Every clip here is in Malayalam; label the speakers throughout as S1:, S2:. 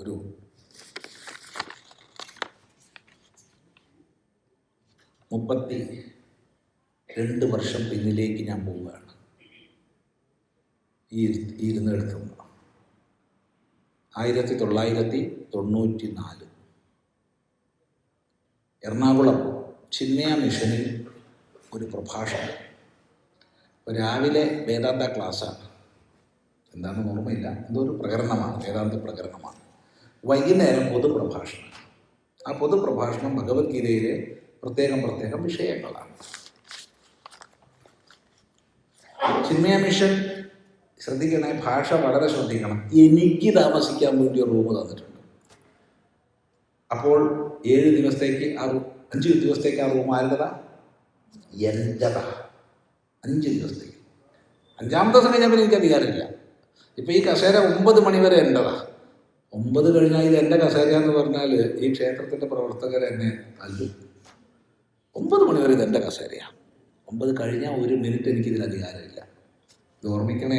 S1: ഒരു 32 വർഷം പിന്നിലേക്ക് ഞാൻ പോവുകയാണ്. ഈ ഇരുന്നെടുത്തുന്ന 1994 എറണാകുളം ചിന്മയ മിഷനിൽ ഒരു പ്രഭാഷണം. രാവിലെ വേദാന്ത ക്ലാസ്സാണ്, എന്താണെന്ന് ഓർമ്മയില്ല, എന്തോ ഒരു പ്രകരണമാണ്, വേദാന്ത പ്രകരണമാണ്. വൈകുന്നേരം പൊതുപ്രഭാഷണം. ആ പൊതുപ്രഭാഷണം ഭഗവത്ഗീതയിലെ പ്രത്യേകം വിഷയങ്ങളാണ്. ചിന്മയ മിഷൻ ശ്രദ്ധിക്കണേ, ഭാഷ വളരെ ശ്രദ്ധിക്കണം. എനിക്ക് താമസിക്കാൻ വേണ്ടി ഒരു റൂം തന്നിട്ടുണ്ട്. അപ്പോൾ 7 ദിവസത്തേക്ക് 5 ദിവസത്തേക്ക് ആ റൂം ആരുടേതാ? എൻ്റെതാ. 5 ദിവസത്തേക്ക്. 5-ാമത്തെ ദിവസം കഴിഞ്ഞാൽ എനിക്ക് അധികാരമില്ല. ഇപ്പം ഈ കസേര 9 മണി വരെ എൻ്റെതാ. 9 കഴിഞ്ഞാൽ ഇത് എൻ്റെ കസേര എന്ന് പറഞ്ഞാൽ ഈ ക്ഷേത്രത്തിൻ്റെ പ്രവർത്തകർ എന്നെ തല്ലും. 9 മണി വരെ ഇതെൻ്റെ കസേരയാണ്. 9 കഴിഞ്ഞാൽ 1 മിനിറ്റ് എനിക്കിതിൽ അധികാരമില്ല. ഇത് ഓർമ്മിക്കണേ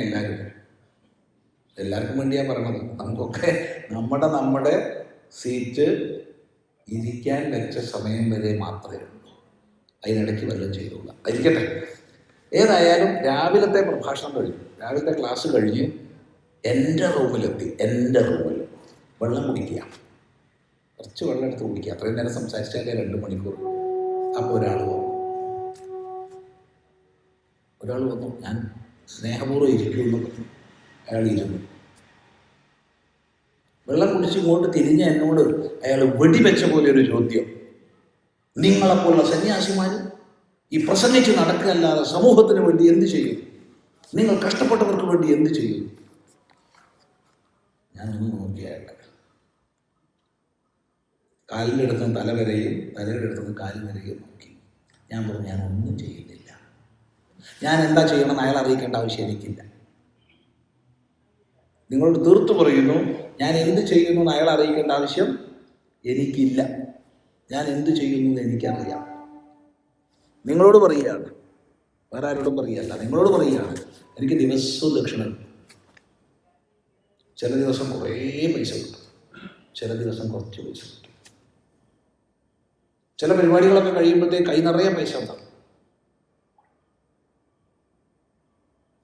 S1: എല്ലാവർക്കും വേണ്ടിയാണ് പറയണത്. നമുക്കൊക്കെ നമ്മുടെ സീറ്റ് ഇരിക്കാൻ വെച്ച സമയം വരെ മാത്രമേ ഉള്ളൂ. അതിനിടയ്ക്ക് വല്ലതും ചെയ്തുകൊള്ളാം. ഇരിക്കട്ടെ. ഏതായാലും രാവിലത്തെ പ്രഭാഷണം കഴിഞ്ഞു, രാവിലത്തെ ക്ലാസ് കഴിഞ്ഞ് എൻ്റെ റൂമിലെത്തി. എൻ്റെ റൂമിൽ വെള്ളം കുടിക്കുക, കുറച്ച് വെള്ളം എടുത്ത് കുടിക്കുക. അത്രയും നേരം സംസാരിച്ചാലേ 2 മണിക്കൂർ. അപ്പോൾ ഒരാൾ വന്നു. ഞാൻ സ്നേഹപൂർവ്വം ഇരിക്കുമെന്ന് പറഞ്ഞു. അയാൾ ഇരുന്നു. വെള്ളം കുടിച്ച് ഇങ്ങോട്ട് തിരിഞ്ഞ് എന്നോട് അയാൾ വെടിവെച്ച പോലെ ഒരു ചോദ്യം. നിങ്ങളെപ്പോലുള്ള സന്യാസിമാർ ഈ പ്രസംഗിച്ച് നടക്കുകയല്ലാതെ സമൂഹത്തിന് വേണ്ടി എന്ത് ചെയ്യും? നിങ്ങൾ കഷ്ടപ്പെട്ടവർക്ക് വേണ്ടി എന്ത് ചെയ്യും? ഞാനൊന്ന് നോക്കിയായിട്ട് കാലിൻ്റെ അടുത്തുനിന്ന് തല വരെയും തലയുടെ അടുത്തുനിന്ന് കാലിൽ വരെയും നോക്കി. ഞാൻ പറഞ്ഞു, ഞാൻ ഒന്നും ചെയ്യുന്നില്ല. ഞാൻ എന്താ ചെയ്യണമെന്ന് അയാൾ അറിയിക്കേണ്ട ആവശ്യം എനിക്കില്ല. നിങ്ങളോട് തീർത്തു പറയുന്നു, ഞാൻ എന്ത് ചെയ്യുന്നു എന്ന് അയാൾ അറിയിക്കേണ്ട ആവശ്യം എനിക്കില്ല. ഞാൻ എന്ത് ചെയ്യുന്നു എന്ന് എനിക്കറിയാം. നിങ്ങളോട് പറയുകയാണ്, വേറെ ആരോടും പറയുകയല്ല, നിങ്ങളോട് പറയുകയാണ്. എനിക്ക് ദിവസവും ദക്ഷിണ കിട്ടും. ചില ദിവസം കുറേ പൈസ കിട്ടും, ചില ദിവസം കുറച്ച് പൈസ കിട്ടും. ചില പരിപാടികളൊക്കെ കഴിയുമ്പോഴത്തേക്ക് കൈ നിറയെ പൈസ ഉണ്ടാകും.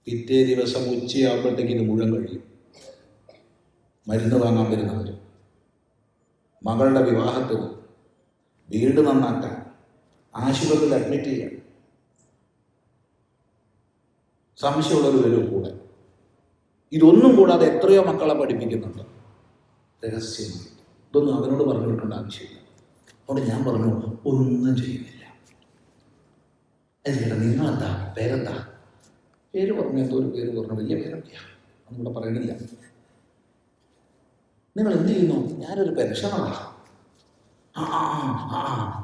S1: പിറ്റേ ദിവസം ഉച്ചയാകുമ്പോഴത്തേക്ക് ഇത് മുഴുവൻ കഴിയും. മരുന്ന് വാങ്ങാൻ വരുന്നവർ, മകളുടെ വിവാഹത്തിന്, വീട് നന്നാക്കാൻ, ആശുപത്രിയിൽ അഡ്മിറ്റ് ചെയ്യാൻ, സംശയമുള്ളവർ വരും കൂടെ. ഇതൊന്നും കൂടാതെ എത്രയോ മക്കളെ പഠിപ്പിക്കുന്നുണ്ട് രഹസ്യമായി. ഇതൊന്നും അവനോട് പറഞ്ഞു കൊടുക്കേണ്ട ആവശ്യമില്ല. അതുകൊണ്ട് ഞാൻ പറഞ്ഞു, ഒന്നും ചെയ്യുന്നില്ല. ചേട്ടാ നിങ്ങളെന്താ, പേരെന്താ? പേര് പറഞ്ഞു, എന്തോ ഒരു പേര് പറഞ്ഞു, വലിയ പേരൊക്കെയാണ്, നമ്മളിവിടെ പറയണില്ല. നിങ്ങൾ എന്ത് ചെയ്യുന്നു? ഞാനൊരു പെൻഷനാണ്.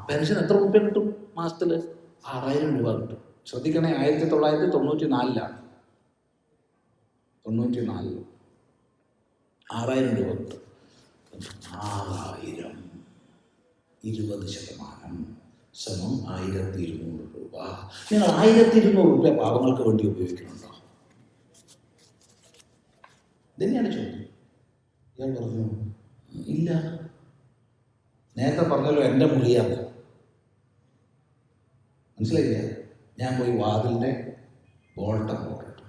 S1: പെൻഷൻ എത്ര രൂപ കിട്ടും മാസത്തിൽ? 6000 രൂപ കിട്ടും. ശ്രദ്ധിക്കണേ, 1994 94 6000 രൂപ കിട്ടും. 6000 20% സമം 1200 രൂപ. നിങ്ങൾ 1200 രൂപ പാവങ്ങൾക്ക് വേണ്ടി ഉപയോഗിക്കുന്നുണ്ടോ? ഇതന്നെയാണ് ചോദ്യം. ഞാൻ പറഞ്ഞു, ഇല്ല. നേരത്തെ പറഞ്ഞല്ലോ എൻ്റെ മുറിയാണ്, മനസ്സിലായില്ല? ഞാൻ പോയി വാതിലിൻ്റെ ബോൾട്ട് പോട്ടിട്ടു.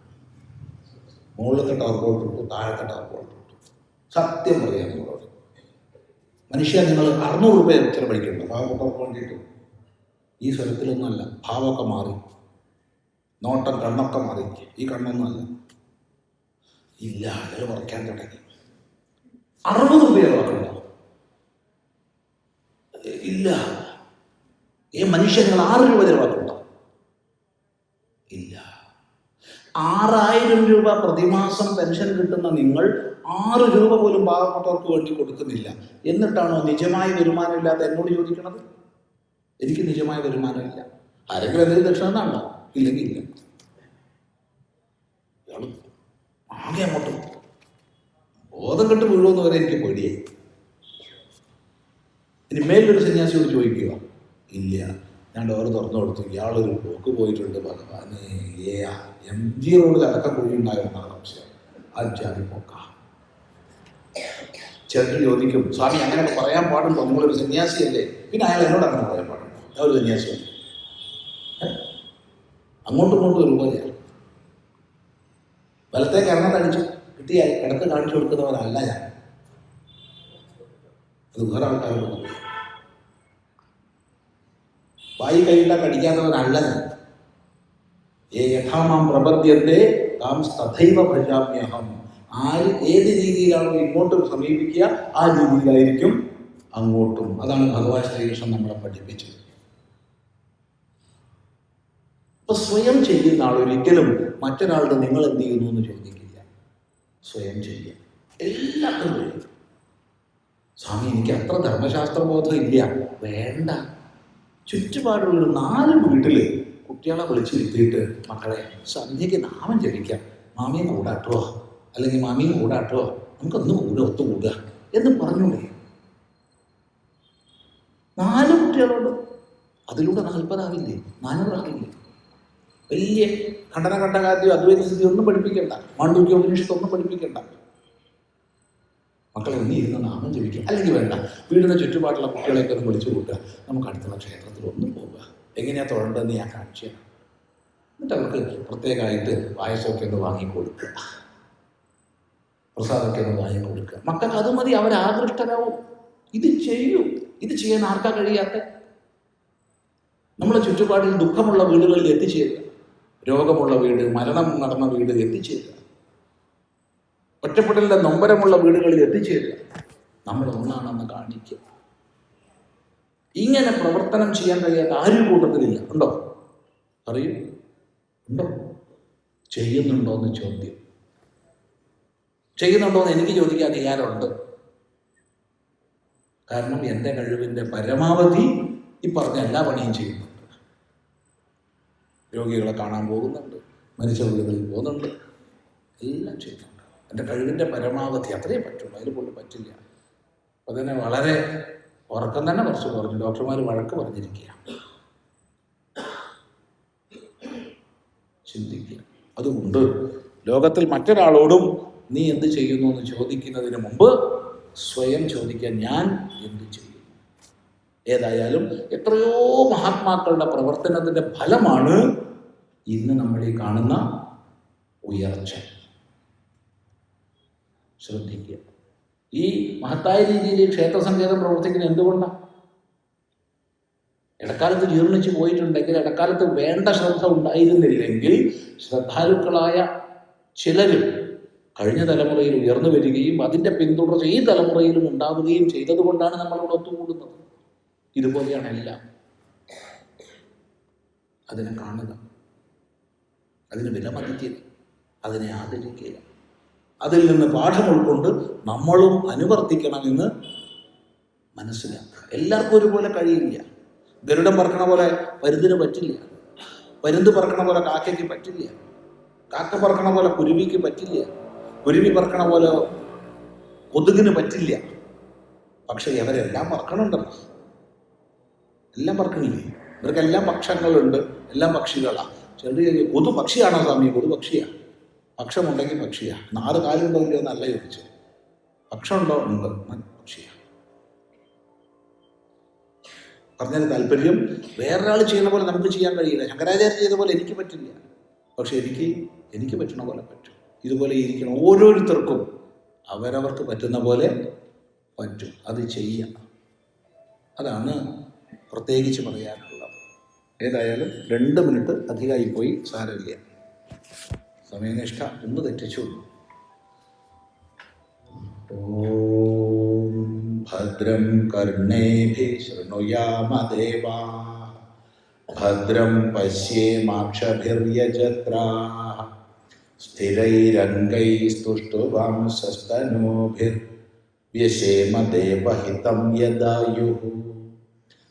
S1: മുകളിലത്തെ ടവർ ബോൾട്ട് ഇട്ടു, താഴത്തെ ടവർ ബോൾട്ട് ഇട്ടു. സത്യം പറയാം നിങ്ങളോട്, മനുഷ്യ നിങ്ങൾ 600 രൂപ ചിലവഴിക്കുന്നുണ്ട് പാവപ്പെട്ടവർക്ക് വേണ്ടിയിട്ട്. ഈ സ്വരത്തിലൊന്നുമല്ല, ഭാവമൊക്കെ മാറി, നോട്ടം കണ്ണൊക്കെ മാറി. ഈ കണ്ണൊന്നും അല്ല. ഇല്ല, അതിൽ കുറയ്ക്കാൻ തുടങ്ങി. 60 രൂപ ചിലവാക്കണ്ടോ? ഇല്ല. മനുഷ്യൻ നിങ്ങൾ 6 രൂപ ചിലവാക്കണ്ടോ? ഇല്ല. 6000 രൂപ പ്രതിമാസം പെൻഷൻ കിട്ടുന്ന നിങ്ങൾ 6 രൂപ പോലും പാവപ്പെട്ടവർക്ക് വേണ്ടി കൊടുക്കുന്നില്ല. എന്നിട്ടാണോ നിജമായ വരുമാനമില്ലാത്ത എന്നോട് ചോദിക്കണത്? എനിക്ക് നിജമായ വരുമാനമില്ല. ആരെങ്കിലും എന്തെങ്കിലും ദക്ഷിണ എന്നാണോ? ഇല്ലെങ്കിൽ ഇല്ല. ഇയാൾ ആകെ അങ്ങോട്ട് ബോധം കെട്ട് വീഴുമെന്ന് വരെ എനിക്ക് പേടിയായി. ഇനി മേലൊരു സന്യാസിയോട് ചോദിക്കുക, ഇല്ല. ഞാൻ ഡോറ് തുറന്നു കൊടുത്തു. ഇയാളൊരു പോക്ക് പോയിട്ടുണ്ട് ഭഗവാന്. MG റോഡിൽ അടക്കം കുഴി ഉണ്ടായിരുന്നാണ് സംശയം. ആ ജാതി പോക്ക. ചിലർ ചോദിക്കും, സ്വാമി അങ്ങനെയൊക്കെ പറയാൻ പാടുണ്ടോ, നിങ്ങളൊരു സന്യാസിയല്ലേ? പിന്നെ അയാൾ എന്നോട് അങ്ങനെ പറയാൻ പാടുണ്ടോ? ഞാൻ ഒരു സന്യാസിയല്ലേ? അങ്ങോട്ടും ഇങ്ങോട്ടും ഒരുപോലെയാണ്. വലത്തെ കരണത്തടിച്ചു കിട്ടിയാൽ ഇടത്ത് കാണിച്ചു കൊടുക്കുന്നവരല്ല ഞാൻ. അത് വേറെ ആൾക്കാരോട് വായി കൈയിട്ടാ കടിക്കാത്തവനല്ല ഞാൻ. യഥാമാം പ്രപദ്യത്തെ താം തഥൈവ ഭജാമ്യഹം. ആര് ഏത് രീതിയിലാണോ ഇങ്ങോട്ടും സമീപിക്കുക ആ രീതിയിലായിരിക്കും അങ്ങോട്ടും. അതാണ് ഭഗവാൻ ശ്രീകൃഷ്ണൻ നമ്മളെ പഠിപ്പിച്ചത്. ഇപ്പൊ സ്വയം ചെയ്യുന്ന ആൾ ഒരിക്കലും മറ്റൊരാളുടെ നിങ്ങൾ എന്ത് ചെയ്യുന്നു എന്ന് ചോദിക്കില്ല. സ്വയം ചെയ്യുക എല്ലാത്തിനും കഴിയും. സ്വാമി എനിക്ക് അത്ര ധർമ്മശാസ്ത്രബോധം ഇല്ല. വേണ്ട. ചുറ്റുപാടുള്ളൊരു 4 വീട്ടില് കുട്ടികളെ വിളിച്ചിരുത്തിയിട്ട്, മക്കളെ സന്ധ്യയ്ക്ക് നാമം ജപിക്കാം, മാമിയെ കൂടാട്ടോ, അല്ലെങ്കിൽ മാമിയെ കൂടാട്ടോ, നമുക്കൊന്ന് ഒത്തുകൂടുക എന്ന് പറഞ്ഞൂടെ? 4 കുട്ടികളോട് അതിലൂടെ 40 ആവില്ലേ, 400 ആവില്ലേ? വലിയ ഖണ്ഡന ഖണ്ഡകാദ്യം അദ്വൈത സ്ഥിതി ഒന്നും പഠിപ്പിക്കണ്ട, മാണ്ഡൂക്യ ഉപനിഷത്തൊന്നും പഠിപ്പിക്കണ്ട. മക്കളെ ഒന്ന് ഇരുന്ന് നാമം ജപിക്കുക. അല്ലെങ്കിൽ വേണ്ട, വീടിൻ്റെ ചുറ്റുപാടുള്ള കുട്ടികളെയൊക്കെ ഒന്ന് വിളിച്ചു കൂട്ടുക, നമുക്ക് അടുത്തുള്ള ക്ഷേത്രത്തിൽ ഒന്ന് പോവുക, എങ്ങനെയാ തൊഴേണ്ടതെന്ന് ഞാൻ കാണിച്ചു തരാം. എന്നിട്ട് അവർക്ക് പ്രത്യേകമായിട്ട് പായസമൊക്കെ ഒന്ന് വാങ്ങിക്കൊടുക്കുക, പ്രസാദമൊക്കെ ഒന്ന് വാങ്ങിക്കൊടുക്കുക. മക്കൾക്ക് അത് മതി, അവരാകൃഷ്ടരാവും. ഇത് ചെയ്യൂ. ഇത് ചെയ്യാൻ ആർക്കാ കഴിയാത്ത? നമ്മുടെ ചുറ്റുപാടിൽ ദുഃഖമുള്ള വീടുകളിൽ എത്തിച്ചേരുക, രോഗമുള്ള വീട്, മരണം നടന്ന വീട് എത്തിച്ചേരുക, ഒറ്റപ്പെടലിൻ്റെ നൊമ്പരമുള്ള വീടുകളിൽ എത്തിച്ചേരുക. നമ്മൾ ഒന്നാണെന്ന് കാണിക്കുക. ഇങ്ങനെ പ്രവർത്തനം ചെയ്യാൻ കഴിയാത്ത ആരും കൂട്ടത്തിലില്ല. ഉണ്ടോ? പറയൂ, ഉണ്ടോ? ചെയ്യുന്നുണ്ടോ എന്ന് ചോദ്യം. ചെയ്യുന്നുണ്ടോ എന്ന് എനിക്ക് ചോദിക്കാൻ അധികാരമുണ്ട്. കാരണം എൻ്റെ കഴിവിൻ്റെ പരമാവധി ഈ പറഞ്ഞ എല്ലാ പണിയും ചെയ്യുന്നുണ്ട്. രോഗികളെ കാണാൻ പോകുന്നുണ്ട്, മരിച്ച വീടുകളിൽ പോകുന്നുണ്ട്, എല്ലാം ചെയ്യുന്നുണ്ട്. എൻ്റെ കഴിവിൻ്റെ പരമാവധി അത്രയേ പറ്റുള്ളൂ, അതിൽ കൊണ്ട് പറ്റില്ല. അപ്പോൾ തന്നെ വളരെ ഉറക്കം തന്നെ കുറച്ച് കുറഞ്ഞു. ഡോക്ടർമാർ വഴക്ക് പറഞ്ഞിരിക്കുക. ചിന്തിക്കുക. അതുകൊണ്ട് ലോകത്തിൽ മറ്റൊരാളോടും നീ എന്ത് ചെയ്യുന്നു എന്ന് ചോദിക്കുന്നതിന് മുമ്പ് സ്വയം ചോദിക്കാൻ, ഞാൻ എന്ത് ചെയ്യുന്നു? ഏതായാലും എത്രയോ മഹാത്മാക്കളുടെ പ്രവർത്തനത്തിൻ്റെ ഫലമാണ് ഇന്ന് നമ്മൾ ഈ കാണുന്ന ഉയർച്ച. ശ്രദ്ധിക്കുക. ഈ മഹത്തായ രീതിയിൽ ക്ഷേത്ര സങ്കേതം പ്രവർത്തിക്കുന്നത് എന്തുകൊണ്ടാണ്? ഇടക്കാലത്ത് ജീർണിച്ച് പോയിട്ടുണ്ടെങ്കിൽ, ഇടക്കാലത്ത് വേണ്ട ശ്രദ്ധ ഉണ്ടായിരുന്നില്ലെങ്കിൽ, ശ്രദ്ധാലുക്കളായ ചിലരും കഴിഞ്ഞ തലമുറയിൽ ഉയർന്നു വരികയും അതിൻ്റെ പിന്തുടർച്ച ഈ തലമുറയിലും ഉണ്ടാവുകയും ചെയ്തതുകൊണ്ടാണ് നമ്മളിവിടെ ഒത്തുകൂടുന്നത്. ഇതുപോലെയാണ് എല്ലാം. അതിനെ കാണുക, അതിന് വിലമതിക്കുക, അതിനെ ആദരിക്കുക, അതിൽ നിന്ന് പാഠം ഉൾക്കൊണ്ട് നമ്മളും അനുവർത്തിക്കണമെന്ന് മനസ്സിലാക്കുക. എല്ലാവർക്കും ഒരുപോലെ കഴിയില്ല. ഗരുഡൻ പറക്കണ പോലെ പരുന്തിന് പറ്റില്ല, പരുന്ത് പറക്കണ പോലെ കാക്കയ്ക്ക് പറ്റില്ല, കാക്ക പറക്കണ പോലെ കുരുവിക്ക് പറ്റില്ല, കുരുവി പറക്കണ പോലെ കൊതുകിന് പറ്റില്ല. പക്ഷെ ഇവരെല്ലാം പറക്കണുണ്ടല്ലോ, എല്ലാം പറക്കണില്ലേ? ഇവർക്കെല്ലാം പക്ഷങ്ങളുണ്ട്, എല്ലാം പക്ഷികളാണ്. ചിലർ കൊതു പക്ഷിയാണോ സ്വാമി? കൊതു പക്ഷിയാണ്. പക്ഷമുണ്ടെങ്കിൽ പക്ഷിയാണ്. 4 കാലുണ്ടോ ഇല്ലയോ എന്നല്ല ചോദിച്ചു. പക്ഷമുണ്ടോ? ഉണ്ട്, പക്ഷിയാണ്. പറഞ്ഞതിന് താല്പര്യം, വേറൊരാൾ ചെയ്യുന്ന പോലെ നമുക്ക് ചെയ്യാൻ കഴിയില്ല. ശങ്കരാചാര്യ ചെയ്ത പോലെ എനിക്ക് പറ്റില്ല, പക്ഷെ എനിക്ക് പറ്റുന്ന പോലെ പറ്റും. ഇതുപോലെ ഇരിക്കണം. ഓരോരുത്തർക്കും അവരവർക്ക് പറ്റുന്ന പോലെ പറ്റും. അത് ചെയ്യാം. അതാണ് പ്രത്യേകിച്ച് പറയാനുള്ളത്. ഏതായാലും 2 മിനിറ്റ് അധികമായി പോയി, സാരമില്ല. സമയനിഷ്ഠ ഒന്ന് തെറ്റിച്ചു. ഓം ഭദ്രം കർണേഭിഃ ശൃണുയാമദേവാഃ ഭദ്രം പശ്യേമാക്ഷഭിർയജത്രാഃ സ്ഥിരൈരംഗൈസ്തുഷ്ടുവാംസസ്തനൂഭിർവ്യശേമ ദേവഹിതം യദായുഃ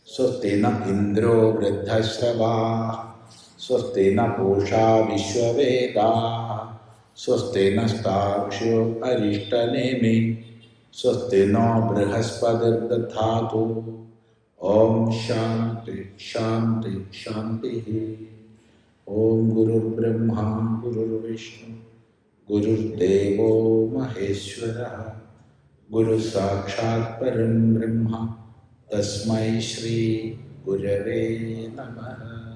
S1: സ്വസ്തി ന ഇന്ദ്രോ വൃദ്ധശ്രവാഃ സ്വസ്തി ന പൂഷാ വിശ്വവേദാഃ സ്വസ്തി നസ്താർക്ഷ്യോ അരിഷ്ടനേമി സ്വസ്തി നോ ബൃഹസ്പതിർദധാതു. ഓം ശാന്തി ശാന്തി ശാന്തി. ഓം ഗുരുർബ്രഹ്മ ഗുരുർവിഷ്ണു ഗുരുർദേവോ മഹേശ്വരഃ ഗുരു സാക്ഷാത് പരം ബ്രഹ്മ തസ്മൈ ശ്രീ ഗുരവേ നമഃ.